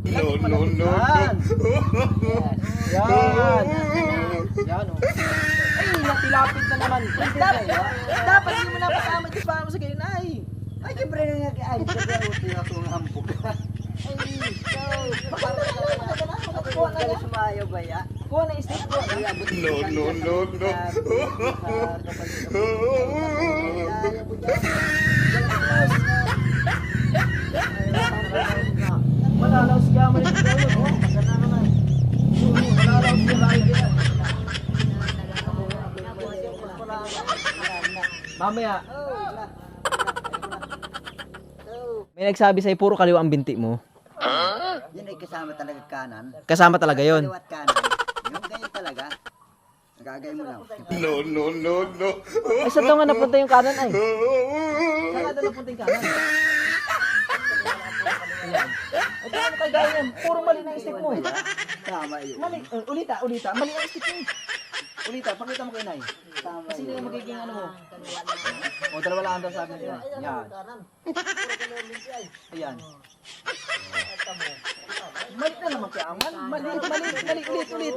No, no, no, Yan. Yan. Yan, oh. Ay, natilapit na naman. Dapat hindi mo napasama ito pa mo sa gayon, ay. Ay, siyempre na nga ay, siyempre ako ng hampok. Ay, kuha na yan. Sumayaw ba ya? Kuha na stick ko. no, no, no, no. Malalaw siya, maliit ka yun, oh. Maganda naman. Malalaw siya, maliit ka. Mamaya. May nagsabi sa'yo, puro kaliwa ang binti mo. Yan ay kasama talaga kanan. Kasama talaga yon. Kaliwat kanan. Yung ganyan talaga. Nagagay mo lang. No, no, no, no. Ay, saan daw nga napunta yung kanan ay? Saan nga daw napunta yung kanan? Ayan. Ay, paano kayo gaya yan? Puro mali na yung stick mo. Tama yun. Mali. Ulita. Mali ang stick mo. Ulita, pakita mo kay Nay. Tama Sino yun. yung magiging ano mo? O, dalawa lang daw sabi niya. Yan. Ayan. Mali na naman kaya aman. Mali, ulit.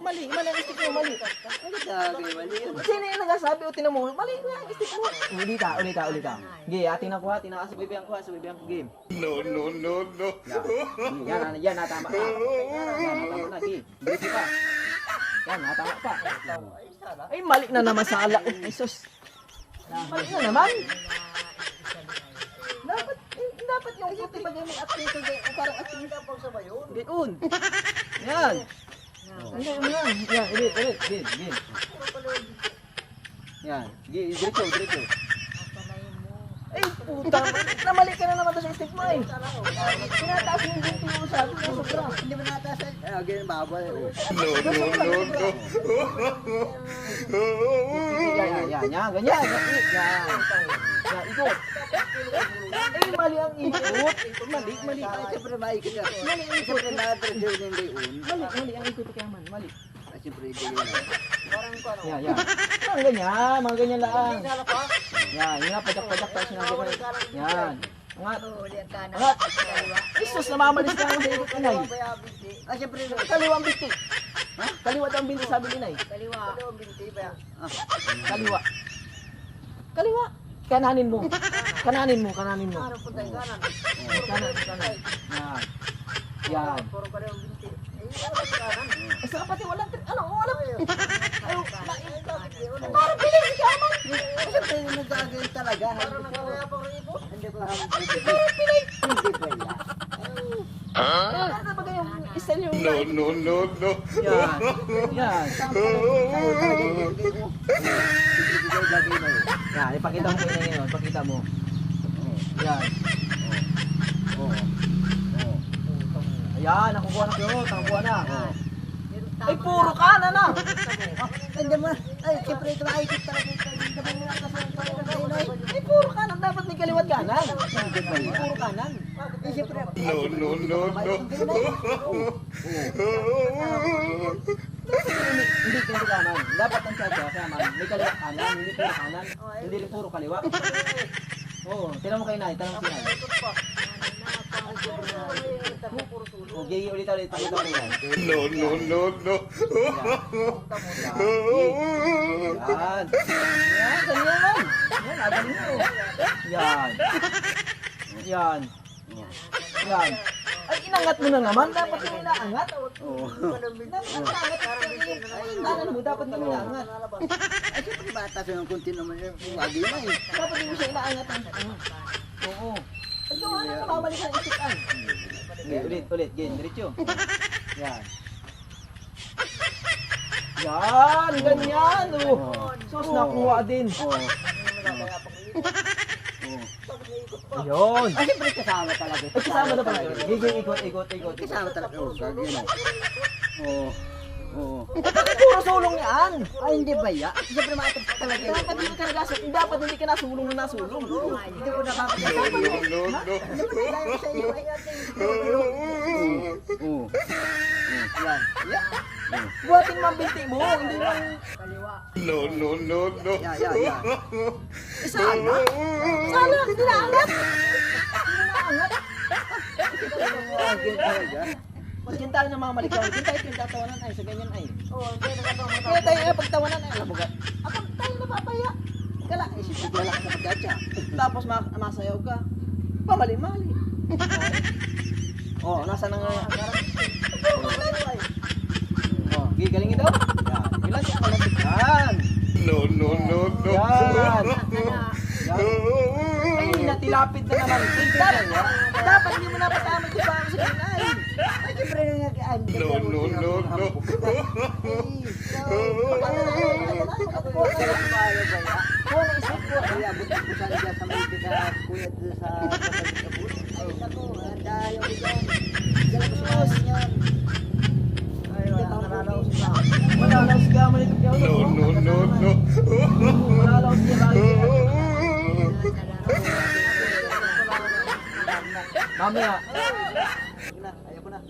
Mali ang stick mo, mali. Nagagay, mali yun. Sino yung nagsasabi o tinan mo? Mali nga ang stick mo. Ulita. Gay, ating nakuha, tinaka sa bibiyang ko, game. No, no, no, no. Yan, natama ka. Yan, natama na, gay. Bilis pa. Yan, natama pa. Ay, mali na naman sa ala. Ay, sus. Mali na naman. Dapat yung puti pag may ating ko gay, parang ating ka pang sabay yun. Gayon. Yan. Yan. Yan, ulit. Gin. Yan. Diretso. Ay, puta. Namali ka na naman sa stick mo eh. Pinataas mo yung binti mo sabi na sobra. Hindi ba nataas? Ay, ganyan babal. No, no, no, no. Yan, ganyan. Yan, ikot. Ay, mali ang ikot. Mali. Ay, siyempre maikot ka. Mali ang ikot. Siyempre na-treasure niya yung gayon. Mali ang ikot kaya man. Mali. Ay, siyempre gayon. Yan. Mga ganyan lang. Yan, yun nga, pajak-pajak tayo sinabi ko. Yan. Angat. Isus, namamalis ka naman sa ikot inay. Ay, siyempre Kaliwa ang binti. Ha? Kaliwa daw ang binti sabi ni Nay. Kaliwa. Kananin mo. Kanan. Yan. Ay, saka pati walang walang. Ay, parang bilis ka man. Ay, siyempre nagagayon talaga. Hindi ba? Hindi ba yan? Ano ba yung style yung No, no, no, no. Yan. Yan, ipakita mo kay ngayon. Pakita mo. Yan. Ayan, nakukuha na kayo. Nakakuha na. Ay, puro kanan na. Hindi mo. Ay, siyempre ito maikot talaga. Hindi mo na Ay, puro kanan. Dapat may kaliwat kanan. Puro kanan. Ay, siyempre. No, no, no, no. Hindi kinakaman. Dapat ang tsatsa kaya man. May kaliwa kanan, hindi puro kanan. Hindi rin puro kaliwa. Oo, tinan mo kay Nay, tanong si Nay. Okay, ulit. Pakita mo yan. No, no, no, no. Yan. Yan, ganyan. Yan, agaling mo. Yan. Ay, inangat mo na naman. Dapat mo inaangat. Dapat mo, dapat mo inaangat. Ay, siyempre bata sa yung kunti naman yung wagi na eh. Dapat mo siya inaangat. Oo. Ay, gawa na, namamalik ang isipan. Okay, ulit. Diretso. Yan. Yan, ganyan. Sus, nakuha din. Ayun. Ay, siyempre kasama talaga. Ay, kasama na pala. Giging ikot. Kasama talaga. Oh, gagawin oh. Oo. Bakit puro sulong yan? Ay, hindi ba ya? Siyempre maatap talaga. Dapat hindi ka nasulong na nasulong. Hindi ko nakakasama. No, no, no. Dahil sa iyo ay Oo. Yan. Buhatin mo ang binti mo. Hindi lang. No, no, no, no. Yan. Sana. Hindi naangat. gagawin talaga. Pag yan tayo namamalik ka, yan tayo pinagtatawanan ay sa ganyan ay. Oo, hindi nagagawa mo. Kaya tayo pagtawanan ay, alam mo ka. Ako tayo napapaya. Kala, isip ko lang sa pagkatsa. Tapos masayaw ka. Pamali-mali. Oh, nasa na nga. Oh, gigalingin daw. Yan. Ilan siya kalapit. Yan. No, no, no, no. Yan. Ay, natilapit na naman. Dapat hindi mo napatama ito sa kinay. Ay, siyempre nangyayaan. No, no, no, no. Kung isip ko, ay abot ko sa dyan sa may sa kuya doon sa kapatid. Ay, naku, dahil yung dyan. Dala ko sa amin yan. Ay, wala siya. Wala lang siya. Mali ka No, no, no, no. Wala lang siya. Mamaya. Ayoko na.